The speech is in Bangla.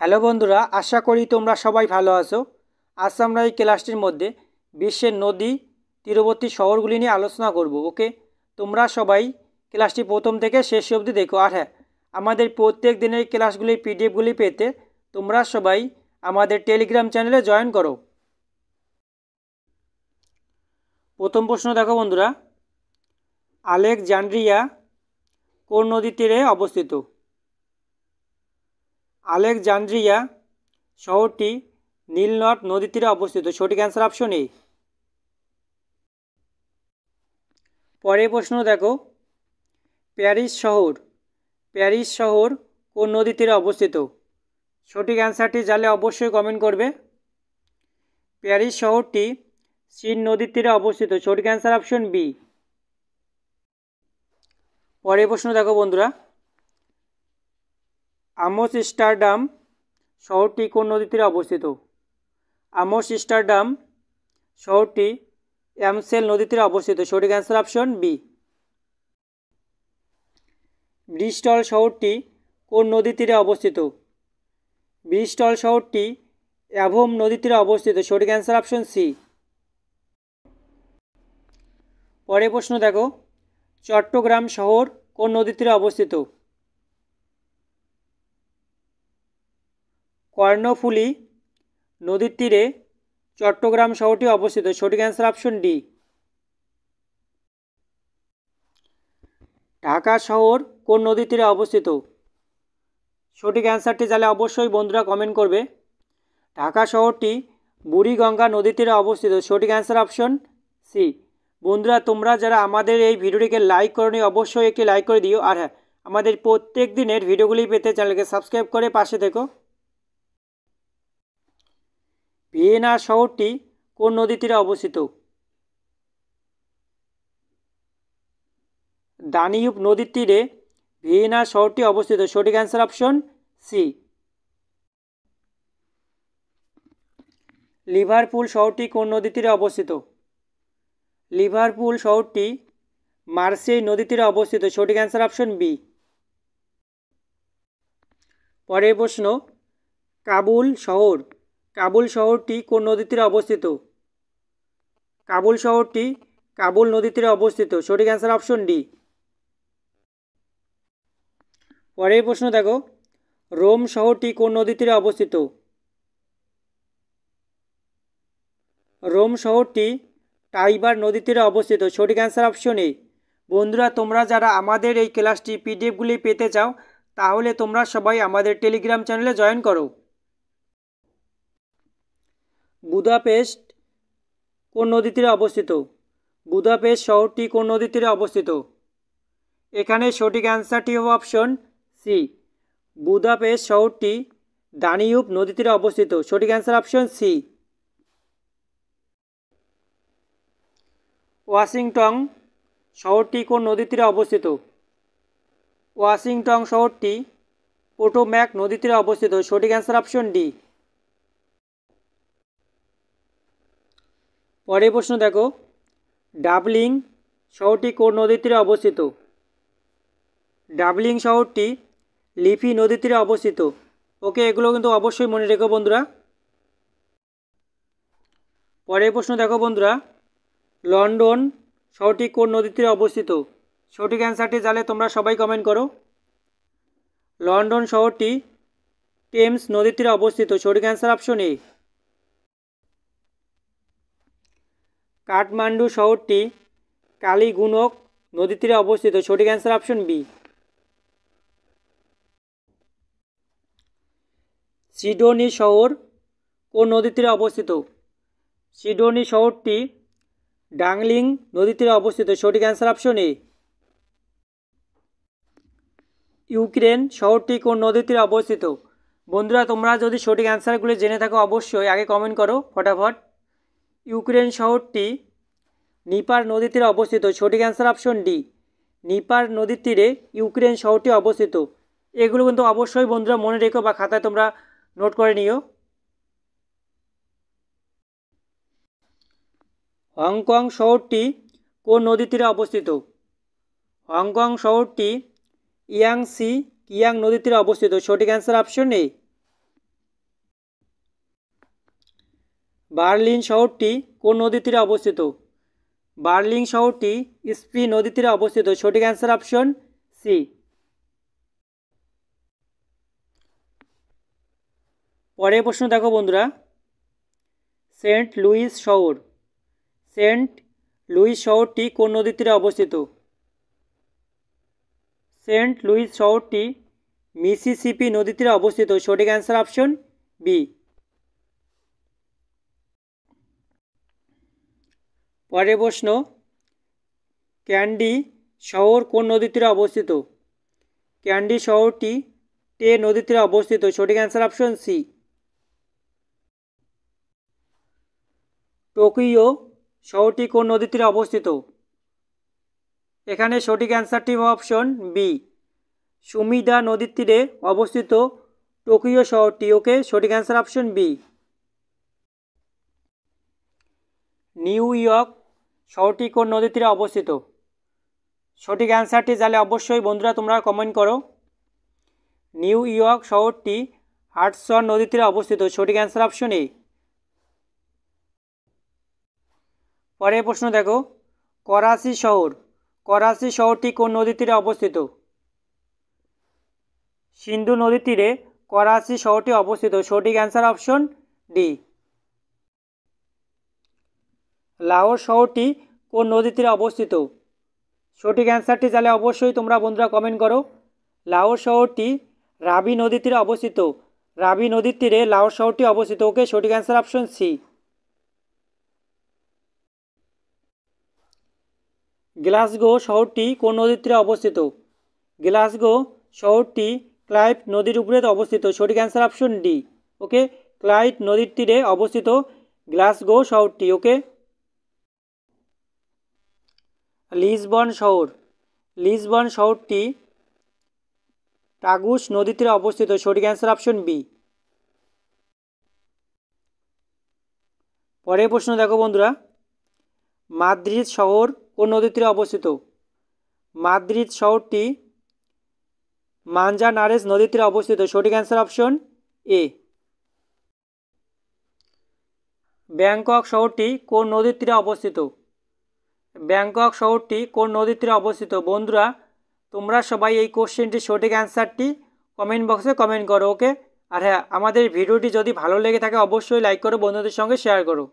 হ্যালো বন্ধুরা, আশা করি তোমরা সবাই ভালো আছো। আজ আমরা এই ক্লাসটির মধ্যে বিশ্বের নদী তীরবর্তী শহরগুলি নিয়ে আলোচনা করব। ওকে, তোমরা সবাই ক্লাসটি প্রথম থেকে শেষ অবধি দেখো। আর হ্যাঁ, আমাদের প্রত্যেক দিনের ক্লাসগুলির পিডিএফগুলি পেতে তোমরা সবাই আমাদের টেলিগ্রাম চ্যানেলে জয়েন করো। প্রথম প্রশ্ন দেখো বন্ধুরা, আলেকজান্দ্রিয়া কোন নদীর তীরে অবস্থিত? আলেকজান্দ্রিয়া শহরটি নীল নদ নদীর তীরে অবস্থিত। সঠিক অ্যান্সার অপশন এ। পরের প্রশ্ন দেখো, প্যারিস শহর কোন নদীর তীরে অবস্থিত? সঠিক অ্যান্সারটি জানলে অবশ্যই কমেন্ট করবে। প্যারিস শহরটি সিন নদীর তীরে অবস্থিত। সঠিক অ্যান্সার অপশন বি। পরের প্রশ্ন দেখো বন্ধুরা, আমস্টারডাম শহরটি কোন নদীর তীরে অবস্থিত? আমস্টারডাম শহরটি অ্যামসেল নদীর তীরে অবস্থিত। সঠিক অ্যান্সার অপশন বি। ব্রিস্টল শহরটি কোন নদীর তীরে অবস্থিত? ব্রিস্টল শহরটি অ্যাভন নদীর তীরে অবস্থিত। সঠিক অ্যান্সার অপশন সি। পরের প্রশ্ন দেখো, চট্টগ্রাম শহর কোন নদীর তীরে অবস্থিত? কর্ণফুলী নদীর তীরে চট্টগ্রাম শহরটি অবস্থিত। সঠিক অ্যান্সার অপশন ডি। ঢাকা শহর কোন নদীর তীরে অবস্থিত? সঠিক অ্যান্সারটি জানলে অবশ্যই বন্ধুরা কমেন্ট করবে। ঢাকা শহরটি বুড়িগঙ্গা নদীর তীরে অবস্থিত। সঠিক অ্যান্সার অপশন সি। বন্ধুরা, তোমরা যারা আমাদের এই ভিডিওটিকে লাইক করোনি অবশ্যই একটি লাইক করে দিও। আর হ্যাঁ, আমাদের প্রত্যেক দিনের ভিডিওগুলি পেতে চ্যানেলকে সাবস্ক্রাইব করে পাশে থেকো। ভিয়েনা শহরটি কোন নদীর তীরে অবস্থিত? দানিউব নদীর তীরে ভিয়েনা শহরটি অবস্থিত। সঠিক অ্যান্সার অপশন সি। লিভারপুল শহরটি কোন নদীর তীরে অবস্থিত? লিভারপুল শহরটি মার্সেই নদীর তীরে অবস্থিত। সঠিক অ্যান্সার অপশন বি। পরের প্রশ্ন, কাবুল শহরটি কোন নদীর তীরে অবস্থিত? কাবুল শহরটি কাবুল নদীর তীরে অবস্থিত। সঠিক অ্যান্সার অপশন ডি। পরের প্রশ্ন দেখো, রোম শহরটি কোন নদীর তীরে অবস্থিত? রোম শহরটি টাইবার নদীর তীরে অবস্থিত। সঠিক অ্যান্সার অপশন এ। বন্ধুরা, তোমরা যারা আমাদের এই ক্লাসটি পিডিএফগুলি পেতে চাও তাহলে তোমরা সবাই আমাদের টেলিগ্রাম চ্যানেলে জয়েন করো। বুদাপেস্ট কোন নদীর তীরে অবস্থিত? বুদাপেস্ট শহরটি কোন নদীর তীরে অবস্থিত? এখানে সঠিক অ্যান্সারটি হবে অপশন সি। বুদাপেস্ট শহরটি দানিউব নদীর তীরে অবস্থিত। সঠিক অ্যান্সার অপশন সি। ওয়াশিংটন শহরটি কোন নদীর তীরে অবস্থিত? ওয়াশিংটন শহরটি পোটোম্যাক নদীর তীরে অবস্থিত। সঠিক অ্যান্সার অপশন ডি। পরের প্রশ্ন দেখো, ডাবলিং শহরটি কোন নদীর তীরে অবস্থিত? ডাবলিং শহরটি লিফি নদীর তীরে অবস্থিত। ওকে, এগুলো কিন্তু অবশ্যই মনে রেখো বন্ধুরা। পরের প্রশ্ন দেখো বন্ধুরা, লন্ডন শহরটি কোন নদীর তীরে অবস্থিত? সঠিক অ্যান্সারটি জানলে তোমরা সবাই কমেন্ট করো। লন্ডন শহরটি টেমস নদীর তীরে অবস্থিত। সঠিক অ্যান্সার অপশন এ। কাঠমান্ডু শহরটি কালীগুনক নদীর তীরে অবস্থিত। সঠিক অ্যান্সার অপশন বি। সিডনি শহর কোন নদীর তীরে অবস্থিত? সিডনি শহরটি ডাংলিং নদীর তীরে অবস্থিত। সঠিক অ্যান্সার অপশন এ। ইউক্রেন শহরটি কোন নদীর তীরে অবস্থিত? বন্ধুরা, তোমরা যদি সঠিক অ্যান্সারগুলি জেনে থাকো অবশ্যই আগে কমেন্ট করো ফটাফট। ইউক্রেন শহরটি নিপার নদীর তীরে অবস্থিত। সঠিক অ্যান্সার অপশন ডি। নিপার নদীর তীরে ইউক্রেন শহরটি অবস্থিত। এগুলো কিন্তু অবশ্যই বন্ধুরা মনে রেখো বা খাতায় তোমরা নোট করে নিও। হংকং শহরটি কোন নদীর তীরে অবস্থিত? হংকং শহরটি কিয়াং নদীর তীরে অবস্থিত। সঠিক অ্যান্সার অপশন এ। বার্লিন শহরটি কোন নদীর তীরে অবস্থিত? বার্লিন শহরটি স্প্রি নদীর তীরে অবস্থিত। সঠিক অ্যান্সার অপশন সি। পরের প্রশ্ন দেখো বন্ধুরা, সেন্ট লুইস শহর, সেন্ট লুইস শহরটি কোন নদীর তীরে অবস্থিত? সেন্ট লুইস শহরটি মিসিসিপি নদীর তীরে অবস্থিত। সঠিক অ্যান্সার অপশন বি। পরের প্রশ্ন, ক্যান্ডি শহর কোন নদীর তীরে অবস্থিত? ক্যান্ডি শহরটি টে নদীর তীরে অবস্থিত। সঠিক অ্যান্সার অপশন সি। টোকিও শহরটি কোন নদীর তীরে অবস্থিত? এখানে সঠিক অ্যান্সারটি অপশন বি, সুমিদা নদীর তীরে অবস্থিত টোকিও শহরটি। ওকে, সঠিক answer option B. New York শহরটি কোন নদীর তীরে অবস্থিত? সঠিক অ্যান্সারটি জানলে অবশ্যই বন্ধুরা তোমরা কমেন্ট করো। নিউ ইয়র্ক শহরটি হাডসন নদীর তীরে অবস্থিত। সঠিক অ্যান্সার অপশন এ। পরের প্রশ্ন দেখো, করাচি শহর, করাচি শহরটি কোন নদীর তীরে অবস্থিত? সিন্ধু নদীর তীরে করাচি শহরটি অবস্থিত। সঠিক অ্যান্সার অপশন ডি। লাহোর শহরটি কোন নদীর তীরে অবস্থিত? সঠিক অ্যান্সারটি জানলে অবশ্যই তোমরা বন্ধুরা কমেন্ট করো। লাহোর শহরটি রাবি নদীর তীরে অবস্থিত। রাবি নদীর তীরে লাহোর শহরটি অবস্থিত। ওকে, সঠিক অ্যান্সার অপশন সি। গ্লাসগো শহরটি কোন নদীর তীরে অবস্থিত? গ্লাসগো শহরটি ক্লাইভ নদীর উপরে অবস্থিত। সঠিক অ্যান্সার অপশন ডি। ওকে, ক্লাইভ নদীর তীরে অবস্থিত গ্লাসগো শহরটি। ওকে, লিসবন শহর, লিসবন শহরটি টাগুস নদীর তীরে অবস্থিত। সঠিক অ্যান্সার অপশন বি। পরের প্রশ্ন দেখো বন্ধুরা, মাদ্রিদ শহর কোন নদীর তীরে অবস্থিত? মাদ্রিদ শহরটি মানজানারেস নদীর তীরে অবস্থিত। সঠিক অ্যান্সার অপশন এ। ব্যাংকক শহরটি কোন নদীর তীরে অবস্থিত? ব্যাংকক শহরটি কোন নদীর তীরে অবস্থিত? বন্ধুরা তোমরা সবাই এই কোশ্চেনটির সঠিক অ্যান্সারটি কমেন্ট বক্সে কমেন্ট করো। ওকে, আর হ্যাঁ, আমাদের ভিডিওটি যদি ভালো লেগে থাকে অবশ্যই লাইক করো, বন্ধুদের সঙ্গে শেয়ার করো।